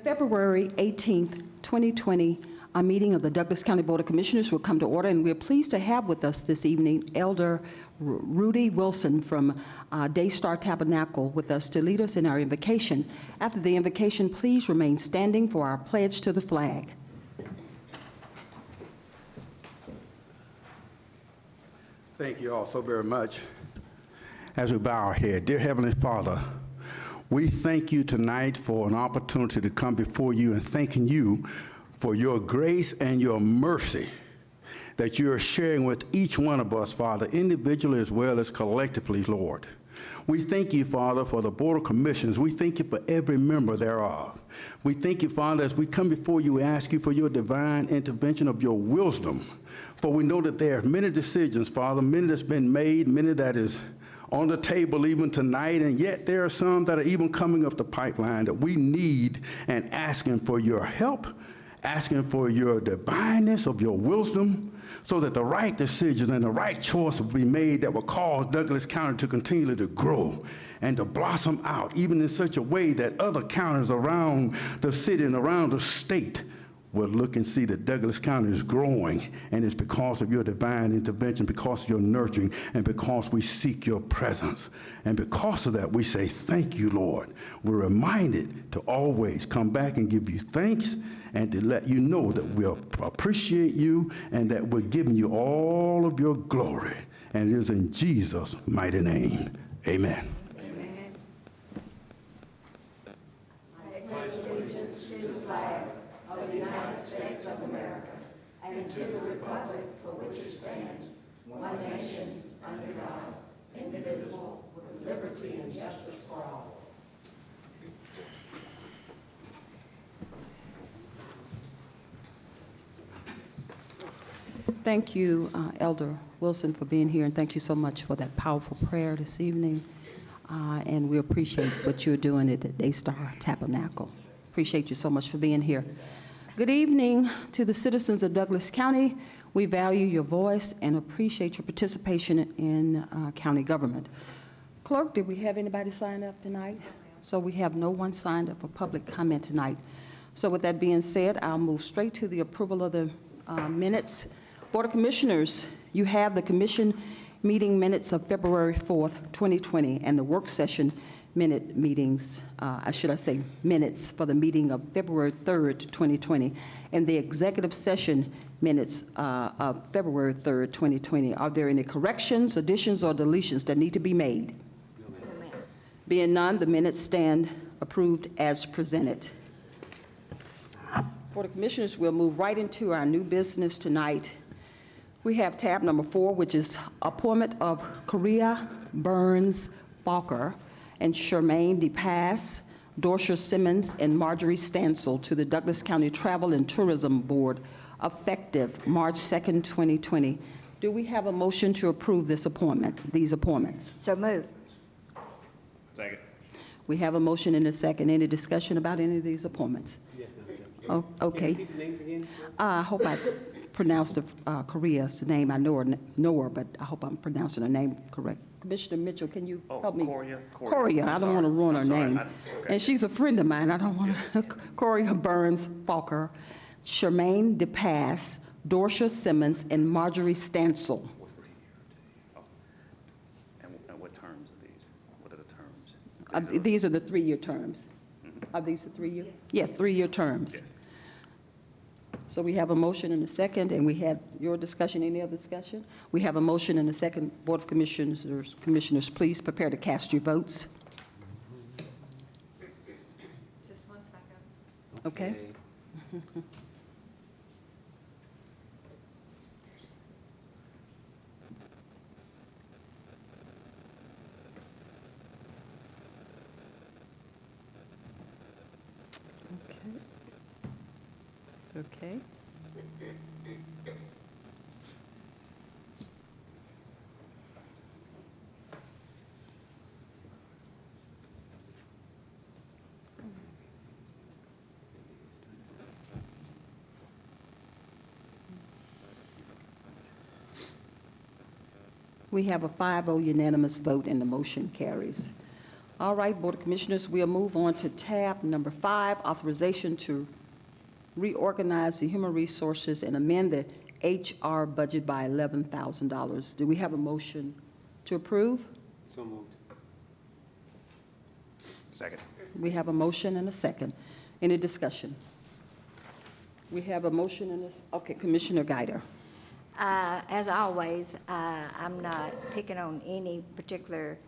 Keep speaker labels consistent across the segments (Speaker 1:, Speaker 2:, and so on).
Speaker 1: February 18th, 2020, meeting of the Douglas County Board of Commissioners will come to order, and we're pleased to have with us this evening Elder Rudy Wilson from Daystar Tabernacle with us to lead us in our invocation. After the invocation, please remain standing for our pledge to the flag.
Speaker 2: Thank you all so very much. As we bow our head, dear Heavenly Father, we thank you tonight for an opportunity to come before you and thanking you for your grace and your mercy that you are sharing with each one of us, Father, individually as well as collectively, Lord. We thank you, Father, for the Board of Commissioners. We thank you for every member thereof. We thank you, Father, as we come before you, we ask you for your divine intervention of your wisdom. For we know that there are many decisions, Father, many that's been made, many that is on the table even tonight, and yet there are some that are even coming up the pipeline that we need and asking for your help, asking for your divineness of your wisdom, so that the right decisions and the right choice will be made that will cause Douglas County to continue to grow and to blossom out, even in such a way that other counties around the city and around the state will look and see that Douglas County is growing, and it's because of your divine intervention, because of your nurturing, and because we seek your presence. And because of that, we say, thank you, Lord. We're reminded to always come back and give you thanks and to let you know that we appreciate you and that we're giving you all of your glory. And it is in Jesus' mighty name. Amen.
Speaker 1: Thank you, Elder Wilson, for being here, and thank you so much for that powerful prayer this evening. And we appreciate what you're doing at the Daystar Tabernacle. Appreciate you so much for being here. Good evening to the citizens of Douglas County. We value your voice and appreciate your participation in county government. Clerk, did we have anybody sign up tonight? So we have no one signed up for public comment tonight. So with that being said, I'll move straight to the approval of the minutes. Board of Commissioners, you have the commission meeting minutes of February 4th, 2020, and the work session minutes for the meeting of February 3rd, 2020, and the executive session minutes of February 3rd, 2020. Are there any corrections, additions, or deletions that need to be made? No. Being none, the minutes stand approved as presented. Board of Commissioners, we'll move right into our new business tonight. We have tab number 4, which is appointment of Correa Burns Falker and Charmaine DePass, Dorcia Simmons, and Marjorie Stansel to the Douglas County Travel and Tourism Board effective March 2nd, 2020. Do we have a motion to approve these appointments?
Speaker 3: So moved.
Speaker 4: Second.
Speaker 1: We have a motion and a second. Any discussion about any of these appointments?
Speaker 5: Yes, Madam Judge.
Speaker 1: Oh, okay.
Speaker 5: Can you repeat the names again?
Speaker 1: I hope I pronounced Correa's name. I know her, but I hope I'm pronouncing her name correct. Commissioner Mitchell, can you help me? Correa. I don't want to ruin her name.
Speaker 4: Okay.
Speaker 1: And she's a friend of mine. I don't want to. Correa Burns Falker, Charmaine DePass, Dorcia Simmons, and Marjorie Stansel.
Speaker 4: And what terms are these? What are the terms?
Speaker 1: These are the 3-year terms. Are these the 3-year? Yes, 3-year terms.
Speaker 4: Yes.
Speaker 1: So we have a motion and a second, and we had your discussion. Any other discussion? We have a motion and a second. Board of Commissioners, please prepare to cast your votes.
Speaker 3: Just 1 second.
Speaker 1: Okay. Okay. We have a 5-0 unanimous vote and the motion carries. All right, Board of Commissioners, we'll move on to tab number 5, authorization to reorganize the human resources and amend the HR budget by $11,000. Do we have a motion to approve?
Speaker 4: So moved. Second.
Speaker 1: We have a motion and a second. Any discussion? We have a motion and a, okay, Commissioner Guyder.
Speaker 5: As always, I'm not picking on any particular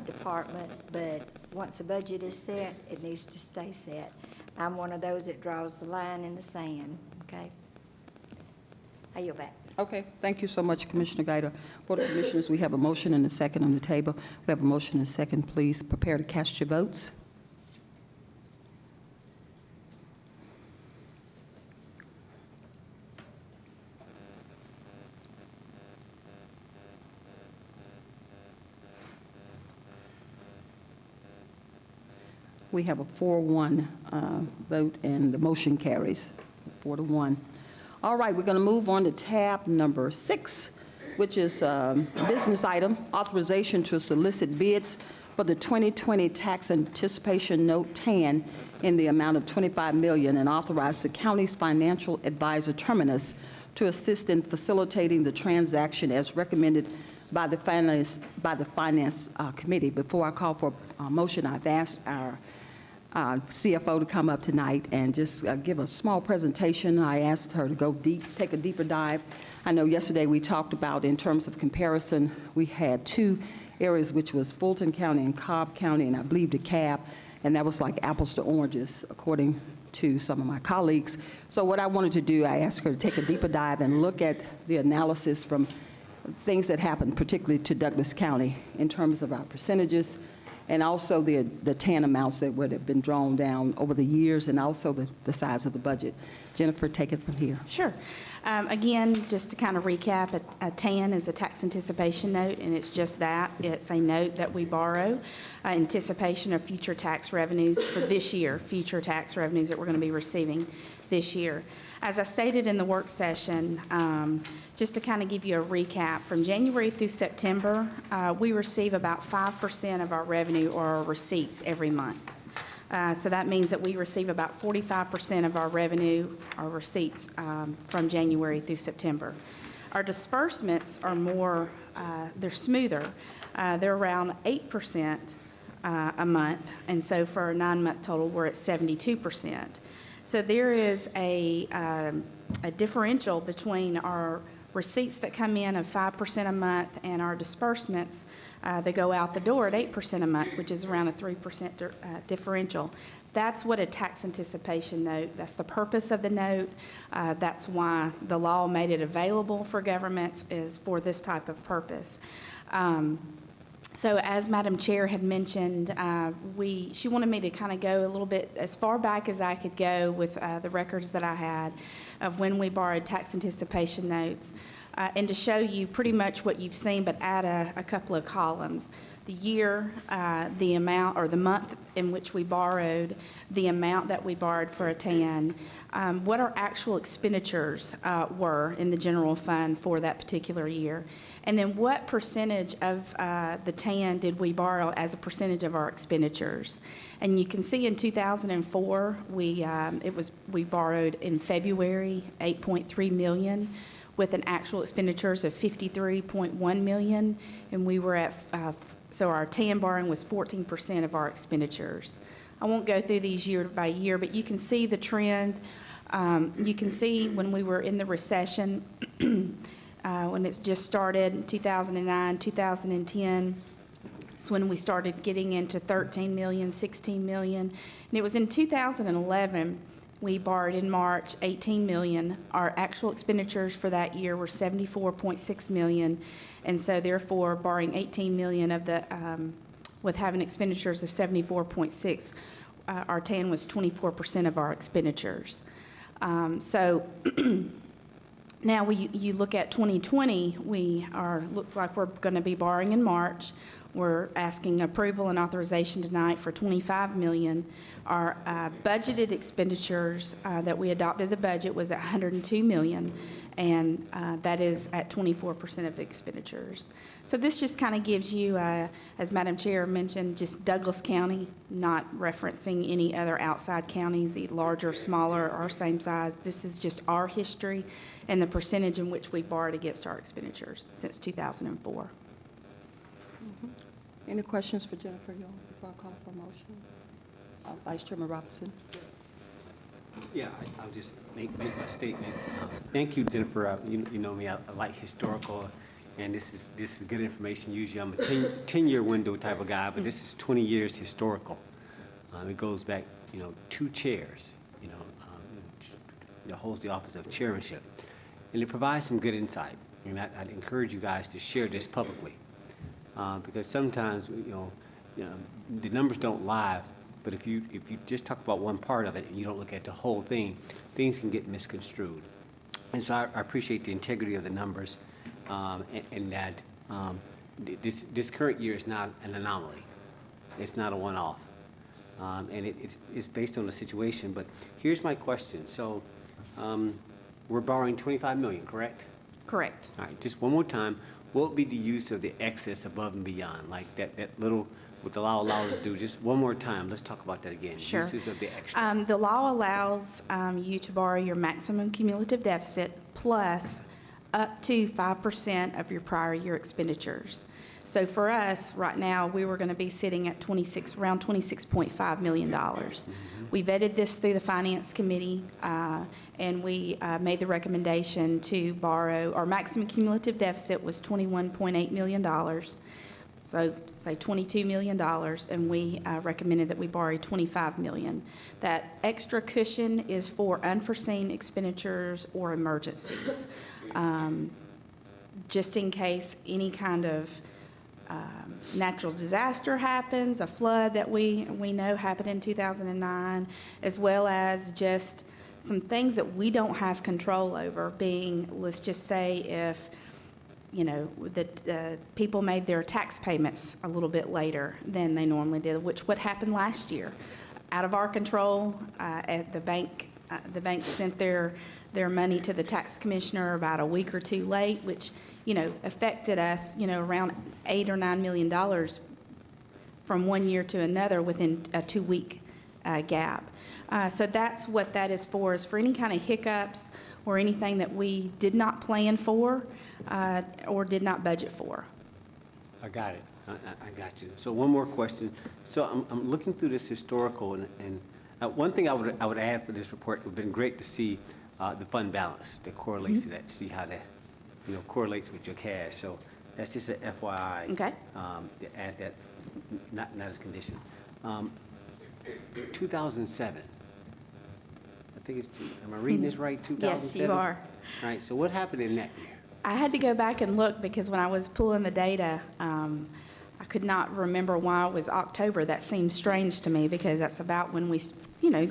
Speaker 5: department, but once the budget is set, it needs to stay set. I'm one of those that draws the line in the sand, okay? I yield back.
Speaker 1: Okay, thank you so much, Commissioner Guyder. Board of Commissioners, we have a motion and a second on the table. We have a motion and a second. Please prepare to cast your votes. We have a 4-1 vote, and the motion carries 4-1. All right, we're going to move on to tab number 6, which is a business item, authorization to solicit bids for the 2020 Tax Anticipation Note 10 in the amount of $25 million, and authorize the county's financial advisor, Terminus, to assist in facilitating the transaction as recommended by the Finance Committee. Before I call for a motion, I've asked our CFO to come up tonight and just give a small presentation. I asked her to go deep, take a deeper dive. I know yesterday we talked about, in terms of comparison, we had 2 areas, which was Fulton County and Cobb County, and I believe DeKalb, and that was like apples to oranges, according to some of my colleagues. So what I wanted to do, I asked her to take a deeper dive and look at the analysis from things that happened, particularly to Douglas County, in terms of our percentages, and also the TAN amounts that would have been drawn down over the years, and also the size of the budget. Jennifer, take it from here.
Speaker 6: Sure. Again, just to kind of recap, a TAN is a tax anticipation note, and it's just that. It's a note that we borrow, anticipation of future tax revenues for this year, future tax revenues that we're going to be receiving this year. As I stated in the work session, just to kind of give you a recap, from January through September, we receive about 5% of our revenue or our receipts every month. So that means that we receive about 45% of our revenue or receipts from January through September. Our disbursements are more, they're smoother. They're around 8% a month, and so for a 9-month total, we're at 72%. So there is a differential between our receipts that come in of 5% a month and our disbursements that go out the door at 8% a month, which is around a 3% differential. That's what a tax anticipation note, that's the purpose of the note. That's why the law made it available for governments, is for this type of purpose. So as Madam Chair had mentioned, she wanted me to kind of go a little bit as far back as I could go with the records that I had of when we borrowed tax anticipation notes, and to show you pretty much what you've seen, but add a couple of columns. The year, the amount, or the month in which we borrowed, the amount that we borrowed for a TAN, what our actual expenditures were in the general fund for that particular year, and then what percentage of the TAN did we borrow as a percentage of our expenditures. And you can see in 2004, we borrowed in February $8.3 million, with an actual expenditures of $53.1 million, and we were at so our TAN borrowing was 14% of our expenditures. I won't go through these year by year, but you can see the trend. You can see when we were in the recession, when it just started in 2009, 2010, it's when we started getting into 13 million, 16 million. And it was in 2011, we borrowed in March 18 million. Our actual expenditures for that year were 74.6 million. And so therefore, borrowing 18 million of the, with having expenditures of 74.6, our TAN was 24% of our expenditures. So now you look at 2020, looks like we're going to be borrowing in March. We're asking approval and authorization tonight for $25 million. Our budgeted expenditures that we adopted the budget was at $102 million, and that is at 24% of expenditures. So this just kind of gives you, as Madam Chair mentioned, just Douglas County, not referencing any other outside counties, larger, smaller, or same size. This is just our history and the percentage in which we borrowed against our expenditures since 2004.
Speaker 1: Any questions for Jennifer Hill before I call for a motion? Vice Chairman Robinson?
Speaker 7: Yeah, I'll just make my statement. Thank you, Jennifer. You know me, I like historical, and this is good information. Usually I'm a 10-year window type of guy, but this is 20 years historical. It goes back, 2 chairs, that holds the office of chairmanship. And it provides some good insight. And I'd encourage you guys to share this publicly. Because sometimes, the numbers don't lie, but if you just talk about one part of it and you don't look at the whole thing, things can get misconstrued. And so I appreciate the integrity of the numbers, and that this current year is not an anomaly. It's not a one-off. And it's based on the situation. But here's my question. So we're borrowing $25 million, correct?
Speaker 6: Correct.
Speaker 7: All right, just one more time. What would be the use of the excess above and beyond, like that little, what the law allows us to do? Just one more time, let's talk about that again.
Speaker 6: Sure.
Speaker 7: Uses of the extra.
Speaker 6: The law allows you to borrow your maximum cumulative deficit plus up to 5% of your prior year expenditures. So for us, right now, we were going to be sitting at around $26.5 million. We vetted this through the Finance Committee, and we made the recommendation to borrow, our maximum cumulative deficit was $21.8 million, so say $22 million, and we recommended that we borrow $25 million. That extra cushion is for unforeseen expenditures or emergencies, just in case any kind of natural disaster happens, a flood that we know happened in 2009, as well as just some things that we don't have control over, being, let's just say if, the people made their tax payments a little bit later than they normally did, which what happened last year. Out of our control, at the bank sent their money to the tax commissioner about a week or two late, which affected us, around $8 or $9 million from one year to another within a 2-week gap. So that's what that is for any kind of hiccups or anything that we did not plan for or did not budget for.
Speaker 7: I got it. I got you. So one more question. So I'm looking through this historical, and one thing I would add for this report, it would have been great to see the fund balance that correlates to that, to see how that correlates with your cash. So that's just an FYI.
Speaker 6: Okay.
Speaker 7: To add that, not as a condition. 2007. I think it's, am I reading this right, 2007?
Speaker 6: Yes, you are.
Speaker 7: All right, so what happened in that year?
Speaker 6: I had to go back and look because when I was pulling the data, I could not remember why it was October. That seems strange to me because that's about when we,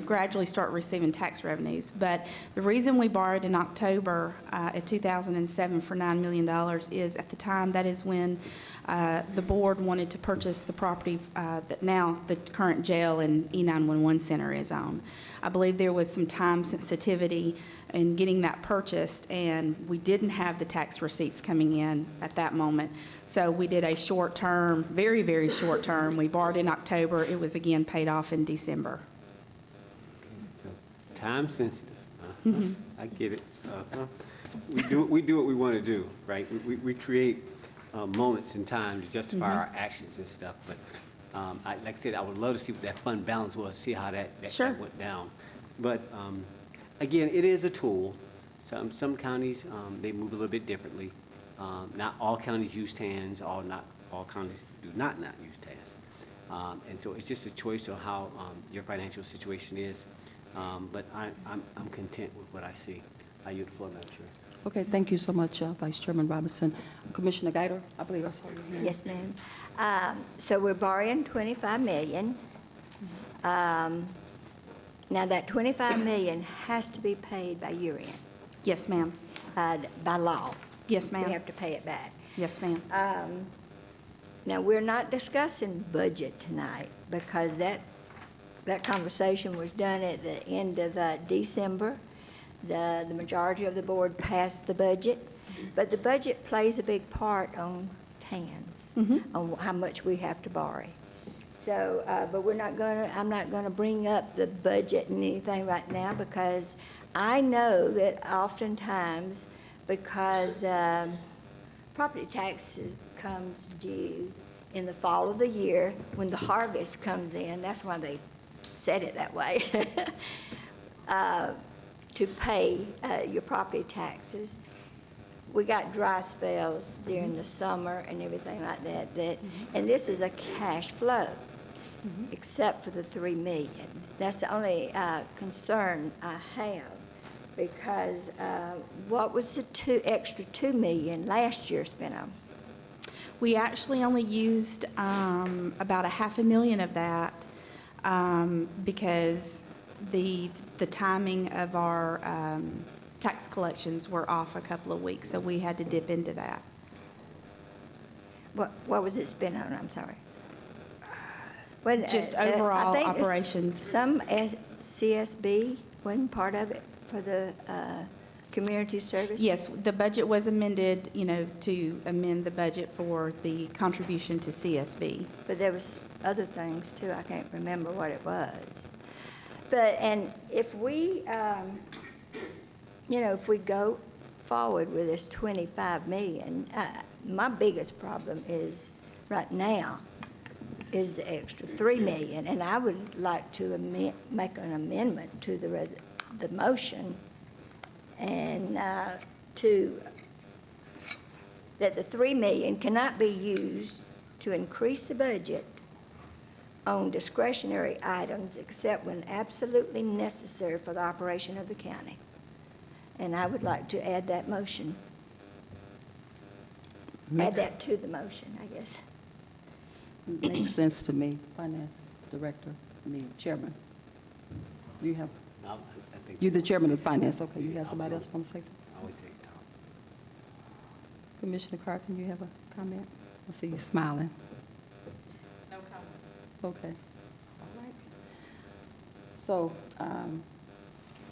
Speaker 6: gradually start receiving tax revenues. But the reason we borrowed in October at 2007 for $9 million is at the time that is when the board wanted to purchase the property that now the current jail and E911 center is on. I believe there was some time sensitivity in getting that purchased, and we didn't have the tax receipts coming in at that moment. So we did a short term, very, very short term. We borrowed in October. It was again paid off in December.
Speaker 7: Time sensitive. I get it. We do what we want to do, right? We create moments in time to justify our actions and stuff. But like I said, I would love to see what that fund balance was, see how that
Speaker 6: Sure.
Speaker 7: went down. But again, it is a tool. Some counties they move a little bit differently. Not all counties use TANs. Not all counties do not use TANs. And so it's just a choice of how your financial situation is. But I'm content with what I see. I yield the floor, Madam Chair.
Speaker 1: Okay, thank you so much, Vice Chairman Robinson. Commissioner Guider, I believe I saw your hand.
Speaker 5: Yes, ma'am. So we're borrowing $25 million. Now, that $25 million has to be paid by year-end,
Speaker 6: Yes, ma'am.
Speaker 5: by law.
Speaker 6: Yes,
Speaker 5: We
Speaker 6: ma'am.
Speaker 5: have to pay it back.
Speaker 6: Yes, ma'am.
Speaker 5: Now, we're not discussing budget tonight because that conversation was done at the end of December. The majority of the board passed the budget, but the budget plays a big part on TANs, on how much we have to borrow. So, but I'm not gonna bring up the budget and anything right now, because I know that oftentimes, because property taxes comes due in the fall of the year, when the harvest comes in, that's why they said it that way, to pay your property taxes. We got dry spells during the summer and everything like that, and this is a cash flow, except for the 3 million. That's the only concern I have, because what was the extra 2 million last year spent on?
Speaker 6: We actually only used about $500,000 of that because the timing of our tax collections were off a couple of weeks, so we had to dip into that.
Speaker 5: What was it spent on? I'm sorry. Well,
Speaker 6: Just
Speaker 5: I
Speaker 6: overall
Speaker 5: think it's
Speaker 6: operations.
Speaker 5: Some CSB wasn't part of it for the community service?
Speaker 6: Yes, the budget was amended, to amend the budget for the contribution to CSB.
Speaker 5: But there was other things too, I can't remember what it was. But, and if we, if we go forward with this 25 million, my biggest problem is, right now, is the extra 3 million. And I would like to make an amendment to the motion, and that the 3 million cannot be used to increase the budget on discretionary items except when absolutely necessary for the operation of the county. And I would like to add that motion. Add that to the motion, I guess.
Speaker 1: Makes sense to me. Finance Director, Chairman. You have,
Speaker 7: I think
Speaker 1: you're the Chairman of Finance, okay, you have somebody else want to say something?
Speaker 7: I would take Tom.
Speaker 1: Commissioner Carson, you have a comment? I see you smiling.
Speaker 6: No comment.
Speaker 1: Okay. All right. So,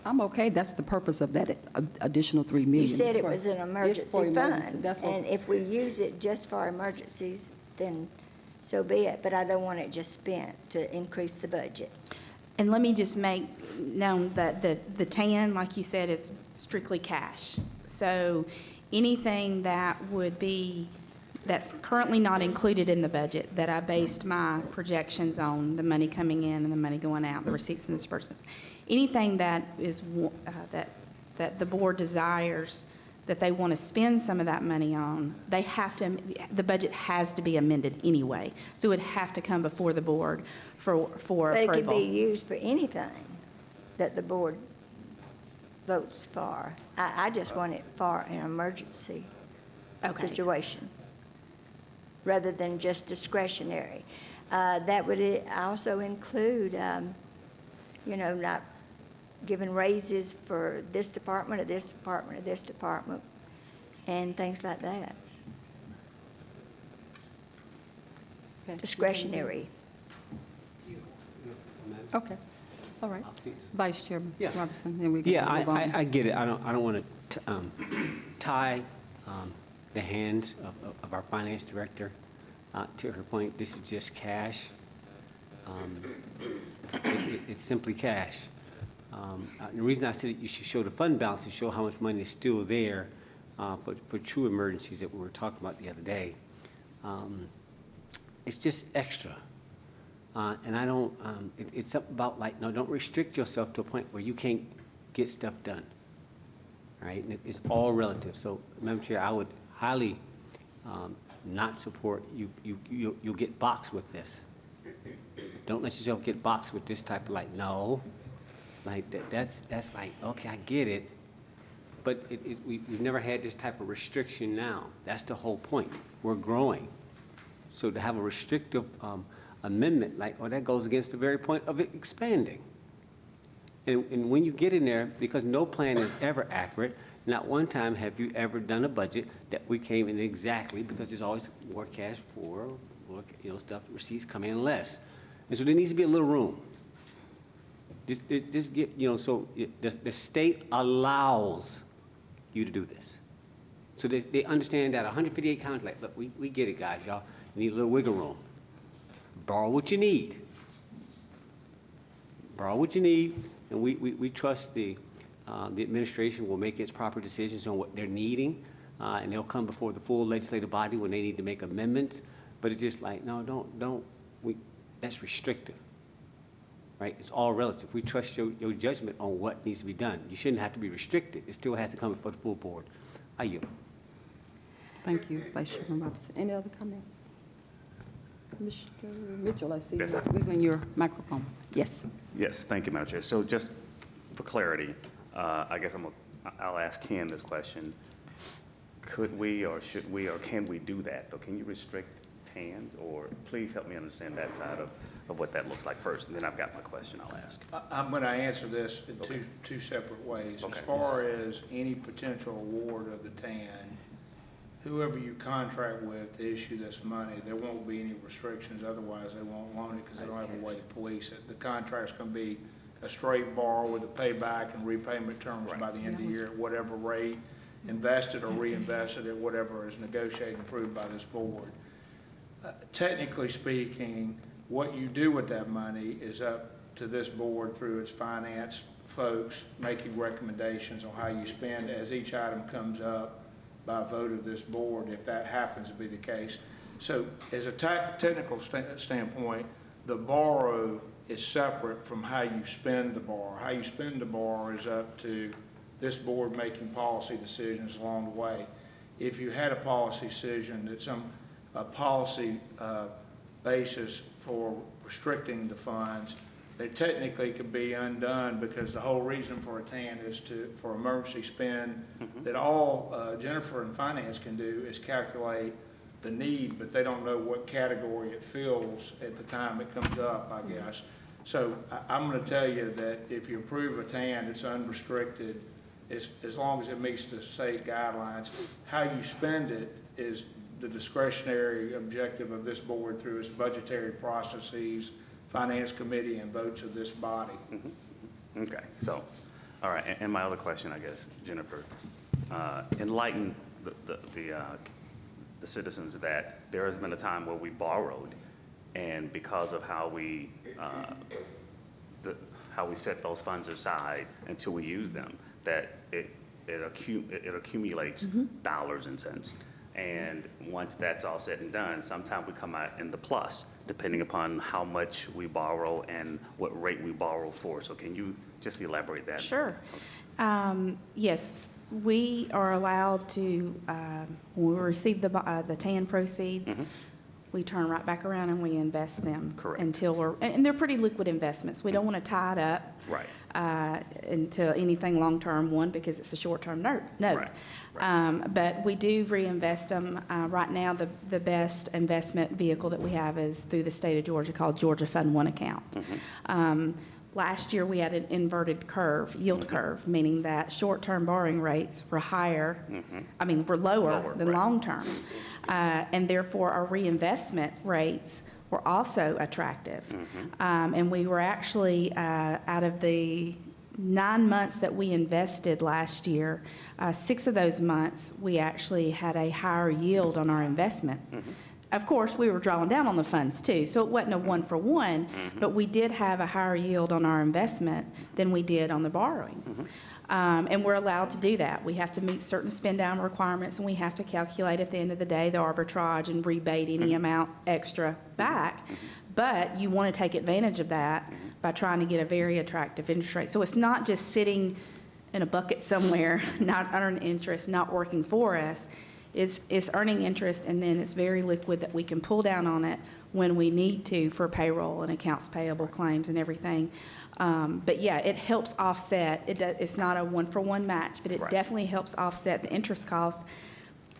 Speaker 1: I'm okay, that's the purpose of that additional 3 million.
Speaker 5: You said
Speaker 1: It's
Speaker 5: it
Speaker 1: for-
Speaker 5: was an
Speaker 1: it's
Speaker 5: emergency
Speaker 1: for emergency.
Speaker 5: fund.
Speaker 1: That's what,
Speaker 5: And if we use it just for emergencies, then so be it. But I don't want it just spent to increase the budget.
Speaker 6: And let me just make known that the TAN, like you said, is strictly cash. So anything that would be, that's currently not included in the budget, that I based my projections on, the money coming in and the money going out, the receipts and disbursements, anything that is, that the board desires that they want to spend some of that money on, they have to, the budget has to be amended anyway. So it would have to come before the board for
Speaker 5: But it could be
Speaker 6: approval.
Speaker 5: used for anything that the board votes for. I just want it for an emergency
Speaker 6: Okay.
Speaker 5: situation, rather than just discretionary. That would also include, not giving raises for this department or this department or this department, and things like that.
Speaker 1: okay.
Speaker 5: Discretionary.
Speaker 1: Okay, all right.
Speaker 7: I'll speak.
Speaker 1: Vice Chairman
Speaker 7: Yeah.
Speaker 1: Robinson, then we can
Speaker 7: Yeah,
Speaker 1: move on.
Speaker 7: I get it. I don't want to tie the hands of our finance director. To her point, this is just cash. It's simply cash. The reason I said you should show the fund balance is show how much money is still there for true emergencies that we were talking about the other day. It's just extra. And I don't, it's something about like, no, don't restrict yourself to a point where you can't get stuff done. Right? And it's all relative. So, Madam Chair, I would highly not support you'll get boxed with this. Don't let yourself get boxed with this type of like, no. Like, that's like, okay, I get it. But we've never had this type of restriction now. That's the whole point. We're growing. So to have a restrictive amendment, like, oh, that goes against the very point of it expanding. And when you get in there, because no plan is ever accurate, not one time have you ever done a budget that we came in exactly, because there's always more cash for, more, stuff, receipts come in less. And so there needs to be a little room. Just get, so the state allows you to do this. So they understand that 158 counties, like, look, we get it, guys, y'all need a little wiggle room. Borrow what you need. Borrow what you need, and we trust the administration will make its proper decisions on what they're needing, and they'll come before the full legislative body when they need to make amendments. But it's just like, no, that's restrictive, right? It's all relative. We trust your judgment on what needs to be done. You shouldn't have to be restricted. It still has to come before the full board. I yield.
Speaker 1: Thank you, Vice Chairman Robinson. Any other comment? Mr. Mitchell, I see you
Speaker 4: Yes.
Speaker 1: wiggling your microphone. Yes.
Speaker 4: Yes, thank you, Madam Chair. So just for clarity, I guess I'll ask Ken this question. Could we or should we or can we do that? Or can you restrict TANs? Or please help me understand that side of what that looks like first, and then I've got my question I'll ask.
Speaker 8: I'm going to answer this in
Speaker 4: Okay.
Speaker 8: two separate ways.
Speaker 4: Okay.
Speaker 8: As far as any potential award of the TAN, whoever you contract with to issue this money, there won't be any restrictions, otherwise they won't loan it because they don't have a way to police it. The contract's going to be a straight borrow with a payback and repayment terms by the end of the year at whatever rate, invested or reinvested at whatever is negotiated and approved by this board. Technically speaking, what you do with that money is up to this board through its finance folks making recommendations on how you spend as each item comes up by vote of this board, if that happens to be the case. So as a technical standpoint, the borrow is separate from how you spend the borrow. How you spend the borrow is up to this board making policy decisions along the way. If you had a policy decision that a policy basis for restricting the funds, they technically could be undone because the whole reason for a TAN is for emergency spend that all Jennifer and finance can do is calculate the need, but they don't know what category it fills at the time it comes up, I guess. So I'm going to tell you that if you approve a TAN, it's unrestricted as long as it meets the state guidelines. How you spend it is the discretionary objective of this board through its budgetary processes, finance committee, and votes of this body.
Speaker 4: Okay, so, all right, and my other question, I guess, Jennifer, enlighten the citizens that there has been a time where we borrowed, and because of how we set those funds aside until we use them, that it accumulates dollars and cents. And once that's all said and done, sometimes we come out in the plus, depending upon how much we borrow and what rate we borrow for. So can you just elaborate that?
Speaker 6: Sure. Yes, we are allowed to, when we receive the TAN proceeds, we turn right back around and we invest them.
Speaker 4: Correct.
Speaker 6: Until and they're pretty liquid investments. We don't want to tie it up.
Speaker 4: Right.
Speaker 6: Into anything long-term, one, because it's a short-term note.
Speaker 4: Right.
Speaker 6: But we do reinvest them. Right now, the best investment vehicle that we have is through the state of Georgia called Georgia Fund One account. Last year, we had an inverted curve, yield curve, meaning that short-term borrowing rates were higher, were lower than
Speaker 4: right.
Speaker 6: long-term. And therefore, our reinvestment rates were also attractive. And we were actually, out of the 9 months that we invested last year, 6 of those months, we actually had a higher yield on our investment. Of course, we were drawing down on the funds too, so it wasn't a one-for-one, but we did have a higher yield on our investment than we did on the borrowing. And we're allowed to do that. We have to meet certain spend-down requirements, and we have to calculate at the end of the day the arbitrage and rebate any amount extra back. But you want to take advantage of that by trying to get a very attractive interest rate. So it's not just sitting in a bucket somewhere, not earning interest, not working for us. It's earning interest, and then it's very liquid that we can pull down on it when we need to for payroll and accounts payable claims and everything. But yeah, it helps offset. It's not a one-for-one match, but it
Speaker 4: Right.
Speaker 6: definitely helps offset the interest cost.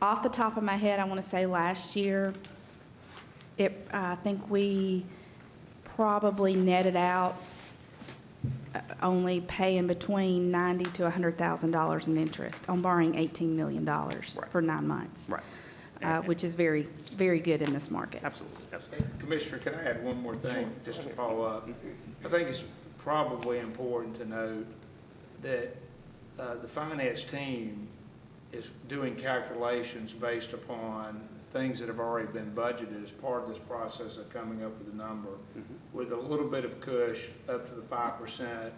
Speaker 6: Off the top of my head, I want to say last year, I think we probably netted out only paying between $90,000 to $100,000 in interest on borrowing $18 million for 9 months.
Speaker 4: Right.
Speaker 6: Which is very, very good in this market.
Speaker 4: Absolutely, absolutely.
Speaker 8: Commissioner, can I add one more thing, just to follow up? I think it's probably important to note that the finance team is doing calculations based upon things that have already been budgeted as part of this process of coming up with a number, with a little bit of cush up to the 5%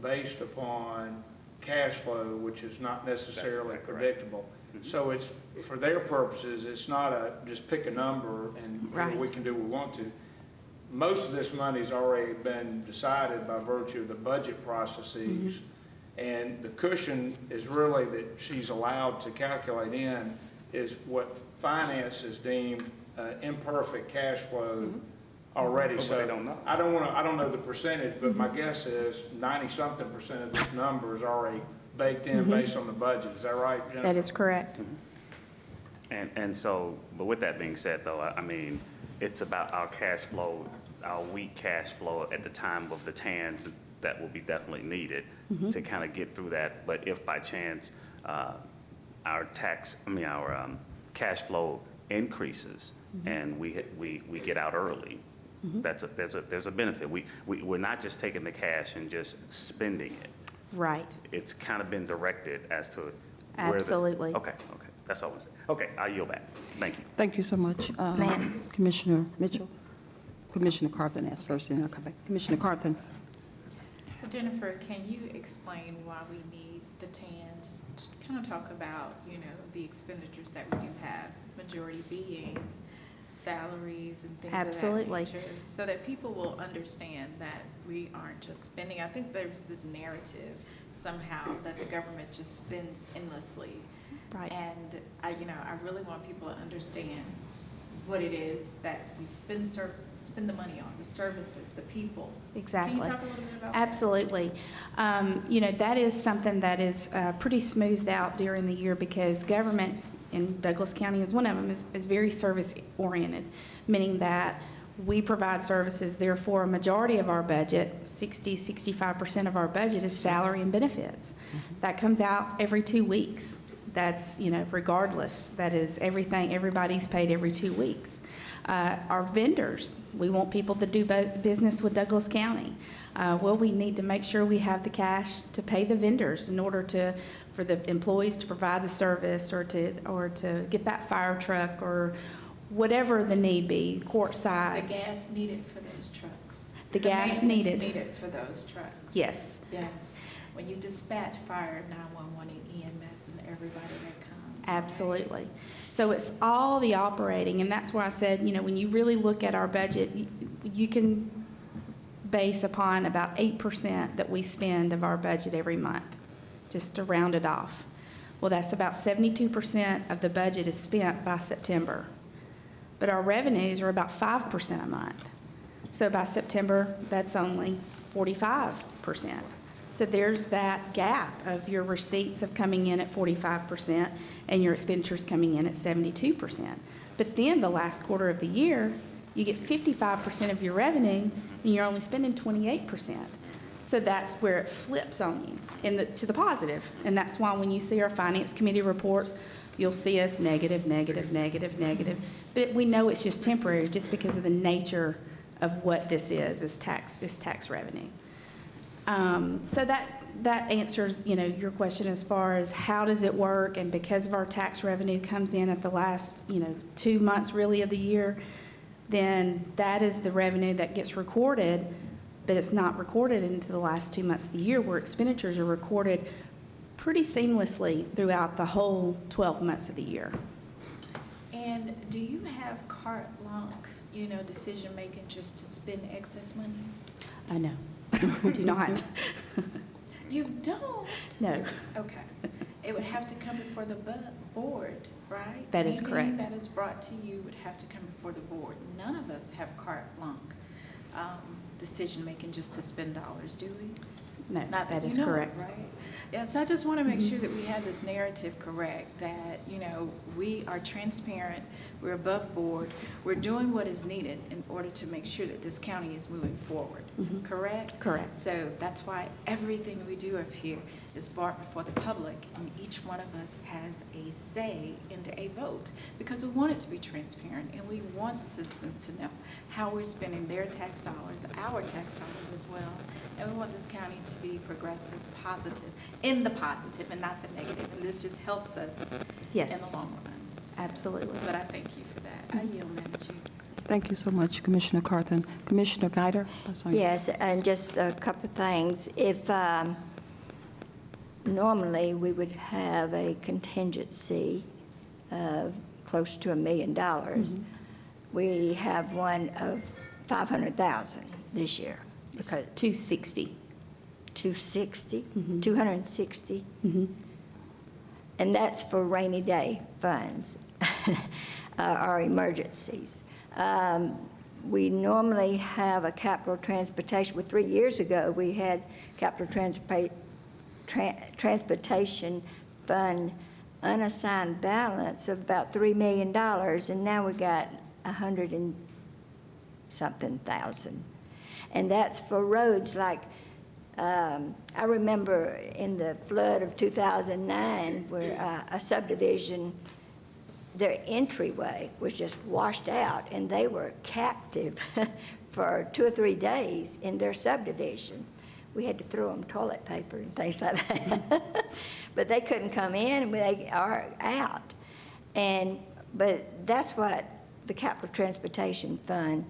Speaker 8: based upon cash flow, which is not necessarily
Speaker 4: That's correct.
Speaker 8: predictable. So it's, for their purposes, it's not a, just pick a number and
Speaker 6: Right.
Speaker 8: we can do what we want to. Most of this money's already been decided by virtue of the budget processes. And the cushion is really that she's allowed to calculate in is what finance has deemed imperfect cash flow already.
Speaker 4: But
Speaker 8: So
Speaker 4: they don't know.
Speaker 8: I don't know the percentage, but my guess is 90-something% of this number is already baked in based on the budget. Is that right, Jennifer?
Speaker 6: That is correct.
Speaker 4: And so, but with that being said, though, I mean, it's about our cash flow, our weak cash flow at the time of the TANs that will be definitely needed to kind of get through that. But if by chance, our cash flow increases and we get out early, there's a benefit. We're not just taking the cash and just spending it.
Speaker 6: Right.
Speaker 4: It's kind of been directed as to where this.
Speaker 6: Absolutely.
Speaker 4: Okay, that's all I'm saying. Okay, I'll yield back. Thank you.
Speaker 1: Thank you so much.
Speaker 5: Ma'am.
Speaker 1: Commissioner Mitchell? Commissioner Carthen asked first, and then I'll come back. Commissioner Carthen?
Speaker 3: So Jennifer, can you explain why we need the TANs? Kind of talk about, the expenditures that we do have, majority being salaries and things of that
Speaker 6: Absolutely.
Speaker 3: nature, so that people will understand that we aren't just spending. I think there's this narrative somehow that the government just spends endlessly.
Speaker 6: Right.
Speaker 3: And I really want people to understand what it is that we spend the money on, the services, the people.
Speaker 6: Exactly.
Speaker 3: Can you talk a little bit about that?
Speaker 6: Absolutely. That is something that is pretty smoothed out during the year because governments, and Douglas County is one of them, is very service-oriented, meaning that we provide services, therefore a majority of our budget, 65% of our budget is salary and benefits. That comes out every 2 weeks. That's, regardless, that is everything, everybody's paid every 2 weeks. Our vendors, we want people to do business with Douglas County. Well, we need to make sure we have the cash to pay the vendors in order for the employees to provide the service or to get that fire truck or whatever the need be, courtside.
Speaker 3: The gas needed for those trucks.
Speaker 6: The gas
Speaker 3: maintenance
Speaker 6: needed.
Speaker 3: needed for those trucks.
Speaker 6: Yes.
Speaker 3: Yes. When you dispatch fire, 911 and EMS and everybody that comes. right?
Speaker 6: Absolutely. So it's all the operating, and that's why I said, when you really look at our budget, you can base upon about 8% that we spend of our budget every month, just to round it off. Well, that's about 72% of the budget is spent by September. But our revenues are about 5% a month. So by September, that's only 45%. So there's that gap of your receipts of coming in at 45% and your expenditures coming in at 72%. But then the last quarter of the year, you get 55% of your revenue and you're only spending 28%. So that's where it flips on you to the positive. And that's why when you see our Finance Committee reports, you'll see us negative, negative, negative, negative. But we know it's just temporary just because of the nature of what this is tax revenue. So that answers, your question as far as how does it work, and because of our tax revenue comes in at the last, 2 months really of the year, then that is the revenue that gets recorded, but it's not recorded into the last 2 months of the year, where expenditures are recorded pretty seamlessly throughout the whole 12 months of the year.
Speaker 3: And do you have carte blanche, decision-making just to spend excess money?
Speaker 6: I know. Do not.
Speaker 3: You don't?
Speaker 6: No.
Speaker 3: Okay. It would have to come before the board, right?
Speaker 6: That is
Speaker 3: Anything
Speaker 6: correct.
Speaker 3: that is brought to you would have to come before the board. None of us have carte blanche decision-making just to spend dollars, do we?
Speaker 6: No,
Speaker 3: Not
Speaker 6: that
Speaker 3: you
Speaker 6: is
Speaker 3: know it,
Speaker 6: correct.
Speaker 3: right? Yeah, so I just want to make sure that we have this narrative correct, that, we are transparent, we're above board, we're doing what is needed in order to make sure that this county is moving forward, correct?
Speaker 6: Correct.
Speaker 3: So that's why everything we do up here is brought before the public, and each one of us has a say into a vote, because we want it to be transparent, and we want the citizens to know how we're spending their tax dollars, our tax dollars as well. And we want this county to be progressive, positive, in the positive and not the negative, and this just helps us
Speaker 6: Yes.
Speaker 3: in the long run. So,
Speaker 6: Absolutely.
Speaker 3: but I thank you for that. I yield, Madam Chair.
Speaker 1: Thank you so much, Commissioner Carthen. Commissioner Guider? I'm sorry.
Speaker 5: Yes, and just a couple of things. If, normally, we would have a contingency of close to $1 million. We have one of $500,000 this year.
Speaker 6: It's
Speaker 5: Because
Speaker 6: 260.
Speaker 5: 260,
Speaker 6: Mhm.
Speaker 5: 260,
Speaker 6: Mhm.
Speaker 5: and that's for rainy day funds, or emergencies. We normally have a capital transportation, well, 3 years ago, we had capital transportation fund unassigned balance of about $3 million, and now we got 100 and something thousand. And that's for roads like, I remember in the flood of 2009, where a subdivision, their entryway was just washed out, and they were captive for 2 or 3 days in their subdivision. We had to throw them toilet paper and things like that. But they couldn't come in, and they are out. But that's what the Capital Transportation Fund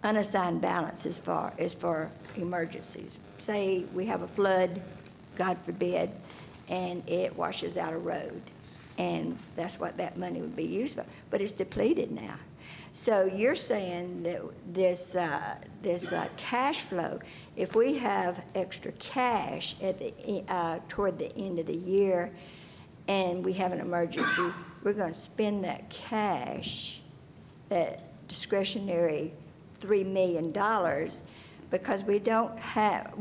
Speaker 5: unassigned balance is for emergencies. Say we have a flood, God forbid, and it washes out a road. And that's what that money would be used for. But it's depleted now. So you're saying that this cash flow, if we have extra cash at toward the end of the year, and we have an emergency, we're going to spend that cash, that discretionary $3 million, because we don't have,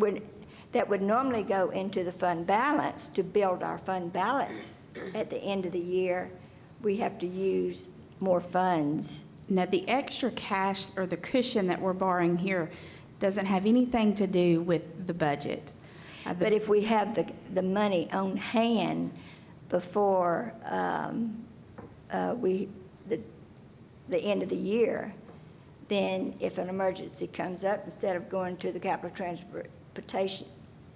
Speaker 5: that would normally go into the fund balance to build our fund balance at the end of the year. We have to use more funds.
Speaker 6: Now, the extra cash or the cushion that we're borrowing here doesn't have anything to do with the budget.
Speaker 5: But if we have the money on hand before the end of the year, then if an emergency comes up, instead of going to the capital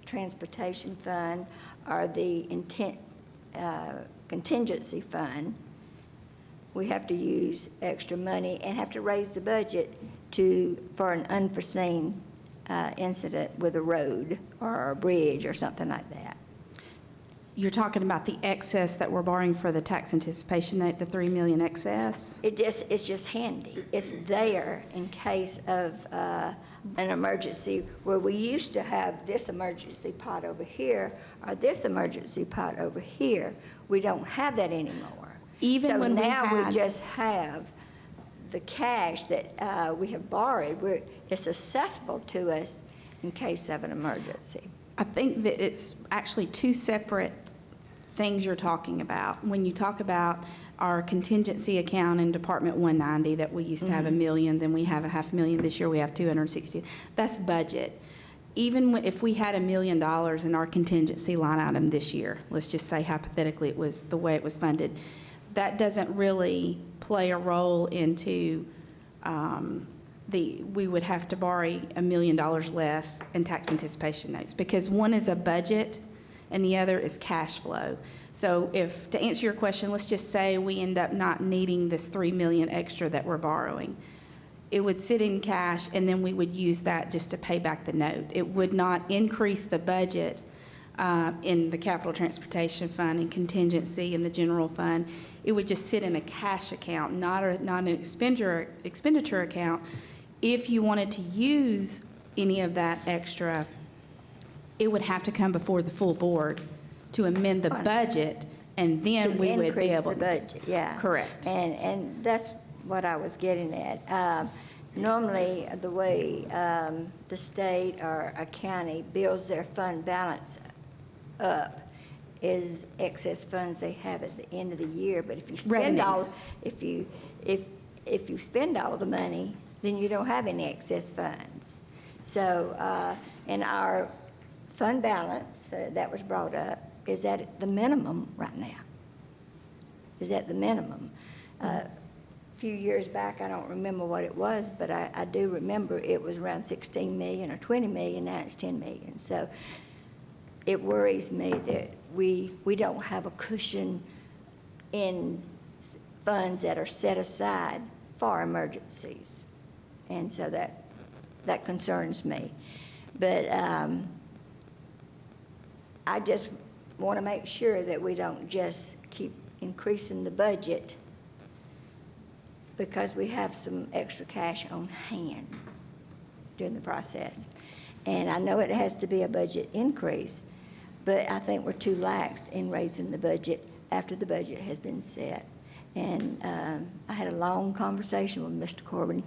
Speaker 5: transportation fund or the contingency fund, we have to use extra money and have to raise the budget for an unforeseen incident with a road or a bridge or something like that.
Speaker 6: You're talking about the excess that we're borrowing for the tax anticipation note, the $3 million excess?
Speaker 5: It's just handy. It's there in case of an emergency, where we used to have this emergency pot over here or this emergency pot over here. We don't have that anymore.
Speaker 6: Even when we
Speaker 5: So now we
Speaker 6: had-
Speaker 5: just have the cash that we have borrowed. It's accessible to us in case of an emergency.
Speaker 6: I think that it's actually two separate things you're talking about. When you talk about our contingency account in Department 190, that we used to have $1 million, then we have $500,000 this year, we have $260,000. That's budget. Even if we had $1 million in our contingency line item this year, let's just say hypothetically it was the way it was funded, that doesn't really play a role into we would have to borrow $1 million less in tax anticipation notes, because one is a budget and the other is cash flow. So to answer your question, let's just say we end up not needing this $3 million extra that we're borrowing. It would sit in cash, and then we would use that just to pay back the note. It would not increase the budget in the capital transportation fund and contingency in the general fund. It would just sit in a cash account, not an expenditure account. If you wanted to use any of that extra, it would have to come before the full board to amend the budget, and then we would be able to.
Speaker 5: To increase the budget, yeah.
Speaker 6: Correct.
Speaker 5: And that's what I was getting at. Normally, the way the state or a county builds their fund balance up is excess funds they have at the end of the year. But if you spend
Speaker 6: Revenues.
Speaker 5: if you spend all the money, then you don't have any excess funds. So, and our fund balance that was brought up is at the minimum right now. Is at the minimum. A few years back, I don't remember what it was, but I do remember it was around 16 million or 20 million, now it's 10 million. So it worries me that we don't have a cushion in funds that are set aside for emergencies. And so that concerns me. But I just want to make sure that we don't just keep increasing the budget because we have some extra cash on hand during the process. And I know it has to be a budget increase, but I think we're too lax in raising the budget after the budget has been set. And I had a long conversation with Mr. Corbin,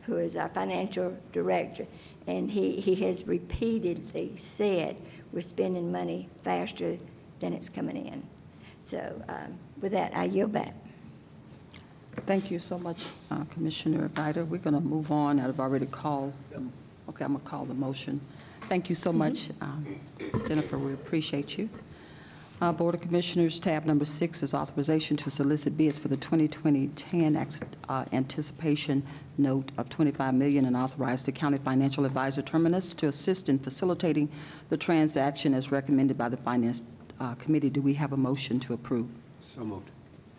Speaker 5: who is our financial director, and he has repeatedly said we're spending money faster than it's coming in. So with that, I yield back.
Speaker 1: Thank you so much, Commissioner Guider. We're going to move on. I've already called. Okay, I'm going to call the motion. Thank you so much, Jennifer. We appreciate you. Board of Commissioners, tab number 6 is authorization to solicit bids for the 2020 TAN anticipation note of $25 million and authorize the county financial advisor Terminus to assist in facilitating the transaction as recommended by the Finance Committee. Do we have a motion to approve?
Speaker 7: So moved.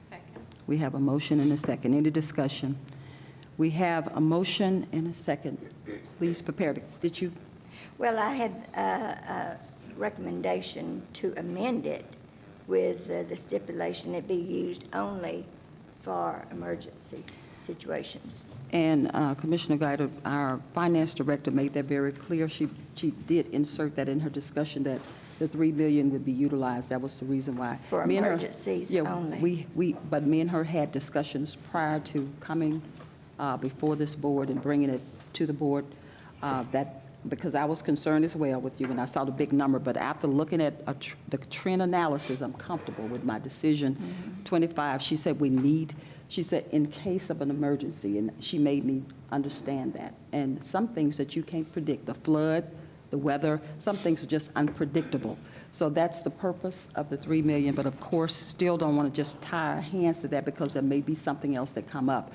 Speaker 3: Second.
Speaker 1: We have a motion and a second. Any discussion? We have a motion and a second. Please prepare to, did you?
Speaker 5: Well, I had a recommendation to amend it with the stipulation it be used only for emergency situations.
Speaker 1: And Commissioner Guider, our finance director made that very clear. She did insert that in her discussion that the $3 million would be utilized. That was the reason why.
Speaker 5: For
Speaker 1: Me and her-
Speaker 5: emergencies
Speaker 1: yeah,
Speaker 5: only.
Speaker 1: But me and her had discussions prior to coming before this board and bringing it to the board, because I was concerned as well with you when I saw the big number. But after looking at the trend analysis, I'm comfortable with my decision. 25, she said she said in case of an emergency, and she made me understand that. And some things that you can't predict, the flood, the weather, some things are just unpredictable. So that's the purpose of the $3 million, but of course, still don't want to just tie our hands to that because there may be something else that come up.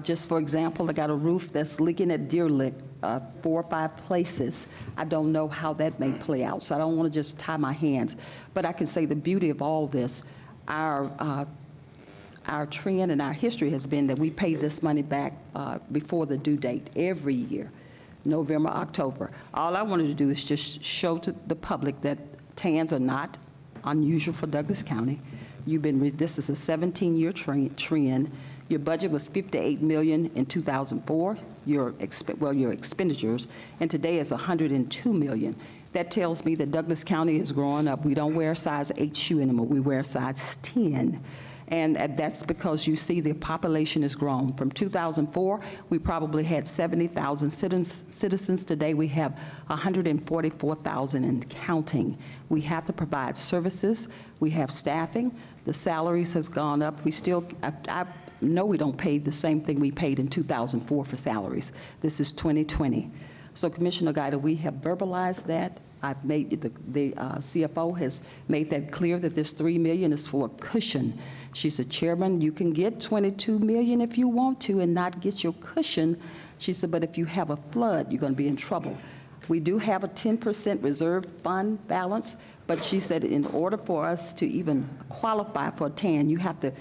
Speaker 1: Just for example, I got a roof that's leaking at Deer Lick, 4 or 5 places. I don't know how that may play out, so I don't want to just tie my hands. But I can say the beauty of all this, our trend and our history has been that we pay this money back before the due date every year, November, October. All I wanted to do is just show to the public that TANs are not unusual for Douglas County. This is a 17-year trend. Your budget was $58 million in 2004, your expenditures, and today is $102 million. That tells me that Douglas County is growing up. We don't wear a size 8 shoe anymore. We wear a size 10. And that's because you see the population has grown. From 2004, we probably had 70,000 citizens. Today, we have 144,000 and counting. We have to provide services. We have staffing. The salaries has gone up. We still, I know we don't pay the same thing we paid in 2004 for salaries. This is 2020. So Commissioner Guider, we have verbalized that. I've made, the CFO has made that clear that this $3 million is for a cushion. She said, Chairman, you can get $22 million if you want to and not get your cushion. She said, but if you have a flood, you're going to be in trouble. We do have a 10% reserve fund balance, but she said in order for us to even qualify for a TAN, you have to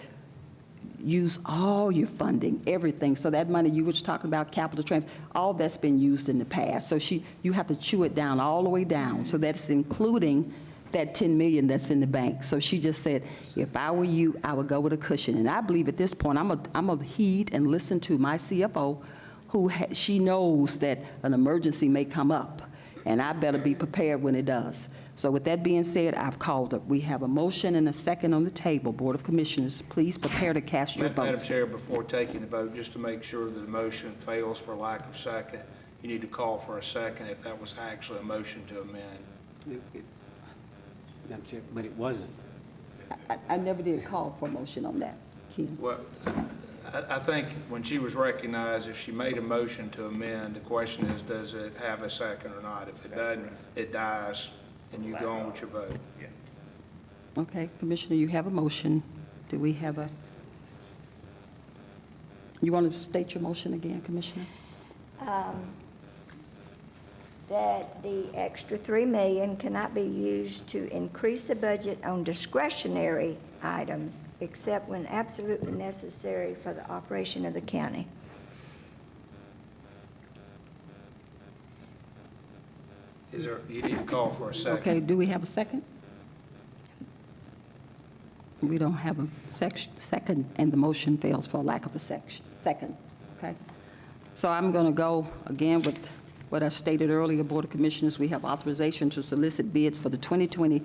Speaker 1: use all your funding, everything. So that money you were talking about, capital transfer, all that's been used in the past. So you have to chew it down all the way down. So that's including that $10 million that's in the bank. So she just said, if I were you, I would go with a cushion. And I believe at this point, I'm a heed and listen to my CFO, who she knows that an emergency may come up, and I better be prepared when it does. So with that being said, I've called it. We have a motion and a second on the table. Board of Commissioners, please prepare to cast your
Speaker 8: Madam
Speaker 1: votes.
Speaker 8: Chair, before taking the vote, just to make sure that the motion fails for lack of second, you need to call for a second if that was actually a motion to amend.
Speaker 7: Madam Chair, but it wasn't.
Speaker 1: I never did call for a motion on that, Ken.
Speaker 8: Well, I think when she was recognized, if she made a motion to amend, the question is, does it have a second or not? If it doesn't, it dies, and you go on with your vote.
Speaker 1: Okay, Commissioner, you have a motion. Do we have a, you want to state your motion again, Commissioner?
Speaker 5: That the extra $3 million cannot be used to increase the budget on discretionary items except when absolutely necessary for the operation of the county.
Speaker 8: Is there, you need to call for a second.
Speaker 1: Okay, do we have a second? We don't have a second, and the motion fails for lack of a second, okay? So I'm going to go again with what I stated earlier, Board of Commissioners. We have authorization to solicit bids for the 2020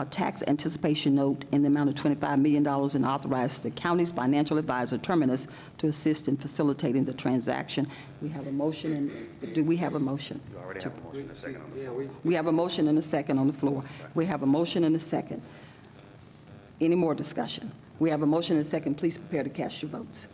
Speaker 1: tax anticipation note in the amount of $25 million and authorize the county's financial advisor, Terminus, to assist in facilitating the transaction. We have a motion, and do we have a motion?
Speaker 4: You already have a motion, a second on the floor.
Speaker 1: We have a motion and a second on the floor. We have a motion and a second. Any more discussion? We have a motion and a second. Please prepare to cast your votes.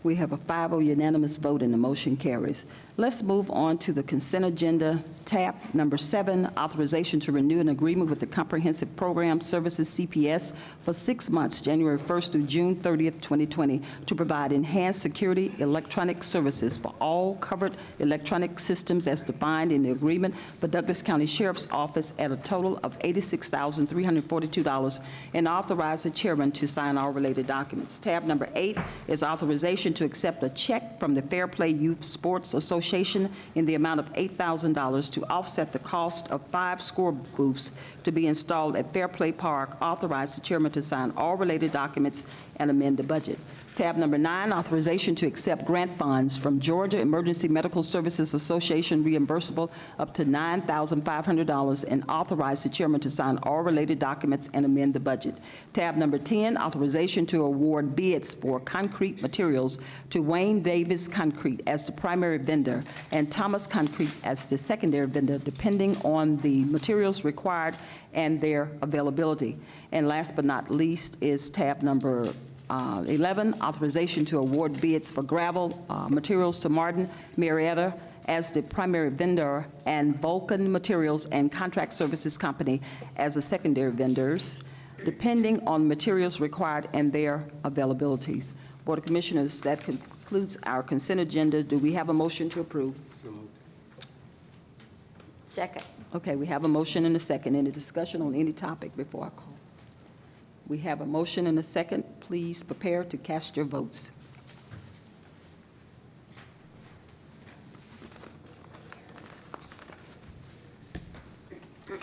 Speaker 1: We have a 5-0 unanimous vote and the motion carries. Let's move on to the consent agenda, tab number 7, authorization to renew an agreement with the Comprehensive Program Services, CPS, for 6 months, January 1st through June 30th, 2020, to provide enhanced security electronic services for all covered electronic systems as defined in the agreement for Douglas County Sheriff's Office at a total of $86,342, and authorize the chairman to sign all related documents. Tab number 8 is authorization to accept a check from the Fair Play Youth Sports Association in the amount of $8,000 to offset the cost of 5 score booths to be installed at Fair Play Park. Authorize the chairman to sign all related documents and amend the budget. Tab number 9, authorization to accept grant funds from Georgia Emergency Medical Services Association reimbursable up to $9,500, and authorize the chairman to sign all related documents and amend the budget. Tab number 10, authorization to award bids for concrete materials to Wayne Davis Concrete as the primary vendor and Thomas Concrete as the secondary vendor, depending on the materials required and their availability. And last but not least is tab number 11, authorization to award bids for gravel materials to Martin Marietta as the primary vendor and Vulcan Materials and Contract Services Company as the secondary vendors, depending on materials required and their availabilities. Board of Commissioners, that concludes our consent agenda. Do we have a motion to approve?
Speaker 5: Second.
Speaker 1: Okay, we have a motion and a second. Any discussion on any topic before I call? We have a motion and a second. Please prepare to cast your votes.
Speaker 5: Wait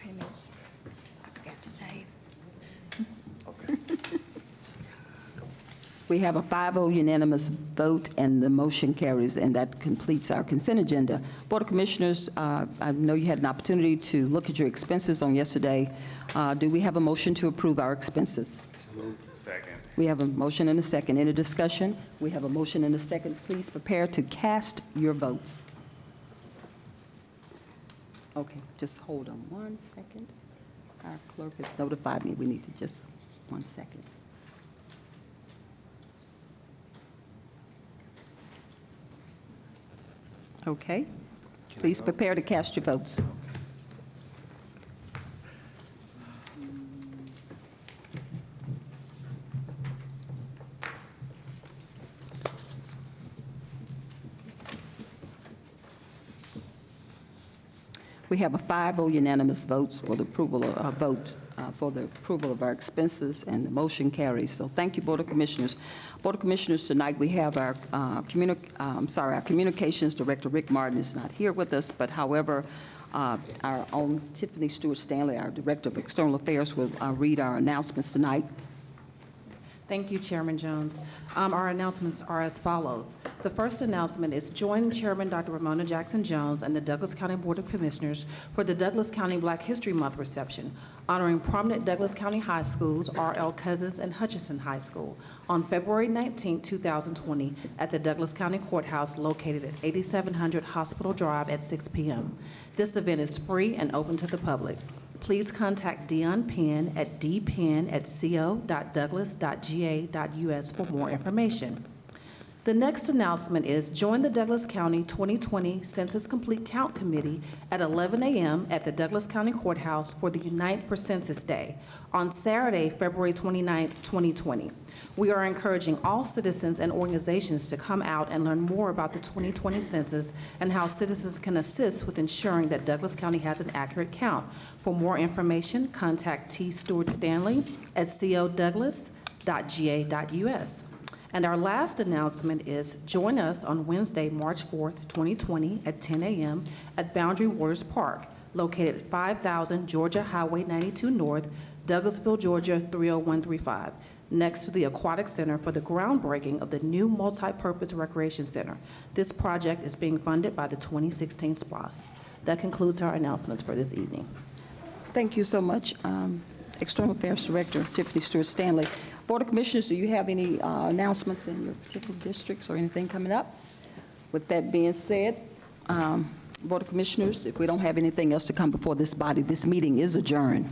Speaker 5: a minute. I forgot to save.
Speaker 1: We have a 5-0 unanimous vote, and the motion carries, and that completes our consent agenda. Board of Commissioners, I know you had an opportunity to look at your expenses on yesterday. Do we have a motion to approve our expenses?
Speaker 4: Second.
Speaker 1: We have a motion and a second. Any discussion? We have a motion and a second. Please prepare to cast your votes. Okay, just hold on 1 second. Our clerk has notified me we need to just 1 second. Okay. Please prepare to cast your votes. We have a 5-0 unanimous votes for the approval of our expenses, and the motion carries. So thank you, Board of Commissioners. Board of Commissioners, tonight we have our our Communications Director, Rick Martin, is not here with us, but however, Our own Tiffany Stewart Stanley, our Director of External Affairs, will read our announcements tonight.
Speaker 9: Thank you, Chairman Jones. Our announcements are as follows. The first announcement is join Chairman Dr. Ramona Jackson Jones and the Douglas County Board of Commissioners for the Douglas County Black History Month reception, honoring prominent Douglas County high schools, R.L. Cousins and Hutchinson High School, on February 19, 2020, at the Douglas County Courthouse located at 8700 Hospital Drive at 6 p.m. This event is free and open to the public. Please contact Dion Penn at dpenn@co.douglas.ga.us for more information. The next announcement is join the Douglas County 2020 Census Complete Count Committee at 11 a.m. at the Douglas County Courthouse for the Unite for Census Day on Saturday, February 29, 2020. We are encouraging all citizens and organizations to come out and learn more about the 2020 census and how citizens can assist with ensuring that Douglas County has an accurate count. For more information, contact T. Stewart Stanley at co.douglas.ga.us. And our last announcement is join us on Wednesday, March 4th, 2020 at 10 a.m. at Boundary Waters Park, located at 5000 Georgia Highway 92 North, Douglasville, Georgia 30135, next to the Aquatic Center for the groundbreaking of the new multi-purpose recreation center. This project is being funded by the 2016 SPLOST. That concludes our announcements for this evening.
Speaker 1: Thank you so much, External Affairs Director Tiffany Stewart Stanley. Board of Commissioners, do you have any announcements in your particular districts or anything coming up? With that being said, Board of Commissioners, if we don't have anything else to come before this body, this meeting is adjourned.